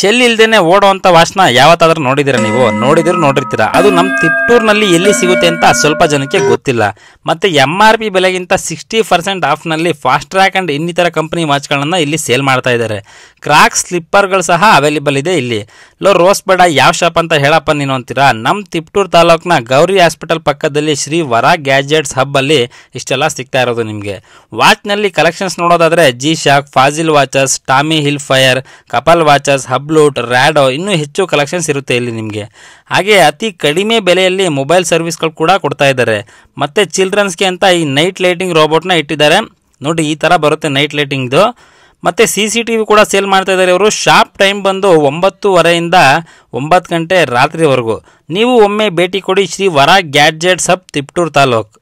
Shell ಇಲ್ದೇನೆ ಓಡುವಂತ ವಾಚ್ನ ಯಾವತ್ತಾದ್ರೂ ನೋಡಿದಿರಾ ನೀವು? ನೋಡಿರ್ತೀರಾ. ಅದು ನಮ್ಮ ತಿಪ್ಟೂರ್ನಲ್ಲಿ ಎಲ್ಲಿ ಸಿಗುತ್ತೆ ಅಂತ ಸ್ವಲ್ಪ ಜನಕ್ಕೆ ಗೊತ್ತಿಲ್ಲ. ಮತ್ತೆ MRP ಬೆಲೆಗಿಂತ 60% ಆಫ್ನಲ್ಲಿ ಫಾಸ್ಟ್ ಟ್ರ್ಯಾಕ್ ಅಂಡ್ ಇನ್ನಿತರ ಕಂಪನಿ ವಾಚ್ಗಳನ್ನ ಇಲ್ಲಿ ಸೇಲ್ ಮಾಡ್ತಾ ಇದ್ದಾರೆ. ಕ್ರಾಕ್ಸ್ ಸ್ಲಿಪ್ಪರ್ಗಳು ಸಹ ಅವೈಲೇಬಲ್ ಇದೆ ಇಲ್ಲಿ. ರೋಸ್ ಬೇಡ, ಯಾವ ಶಾಪ್ ಅಂತ ಹೇಳಪ್ಪ ನೀನು ಅಂತೀರಾ? ನಮ್ಮ ತಿಪ್ಟೂರ್ ತಾಲೂಕಿನ ಗೌರಿ ಹಾಸ್ಪಿಟಲ್ ಪಕ್ಕದಲ್ಲಿ ಶ್ರೀ ವರ ಗ್ಯಾಜೆಟ್ಸ್ ಹಬ್ ಅಲ್ಲಿ ಇಷ್ಟೆಲ್ಲ ಸಿಗ್ತಾ ಇರೋದು ನಿಮಗೆ. ವಾಚ್ನಲ್ಲಿ ಕಲೆಕ್ಷನ್ಸ್ ನೋಡೋದಾದ್ರೆ G shock, Fossil watches, Tommy Hilfiger, couple watches, Hublot, Rado ಇನ್ನೂ ಹೆಚ್ಚು ಕಲೆಕ್ಷನ್ಸ್ ಇರುತ್ತೆ ಇಲ್ಲಿ ನಿಮಗೆ. ಹಾಗೆ ಅತಿ ಕಡಿಮೆ ಬೆಲೆಯಲ್ಲಿ ಮೊಬೈಲ್ ಸರ್ವಿಸ್ಗಳು ಕೂಡ ಕೊಡ್ತಾ ಇದ್ದಾರೆ. ಮತ್ತೆ ಚಿಲ್ಡ್ರನ್ಸ್ಗೆ ಅಂತ ಈ ನೈಟ್ ಲೈಟಿಂಗ್ ರೋಬೋಟ್ನ ಇಟ್ಟಿದ್ದಾರೆ ನೋಡಿ. ಈ ಥರ ಬರುತ್ತೆ ನೈಟ್ ಲೈಟಿಂಗ್ದು. ಮತ್ತು CCTV ಕೂಡ ಸೇಲ್ ಮಾಡ್ತಾ ಇದ್ದಾರೆ ಇವರು. ಶಾಪ್ ಟೈಮ್ ಬಂದು 9:30ಯಿಂದ 9 ಗಂಟೆ ರಾತ್ರಿವರೆಗೂ. ನೀವು ಒಮ್ಮೆ ಭೇಟಿ ಕೊಡಿ ಶ್ರೀ ವರ ಗ್ಯಾಡ್ಜೆಟ್ಸ್ ಹಬ್ ತಿಪ್ಟೂರ್ ತಾಲೂಕು.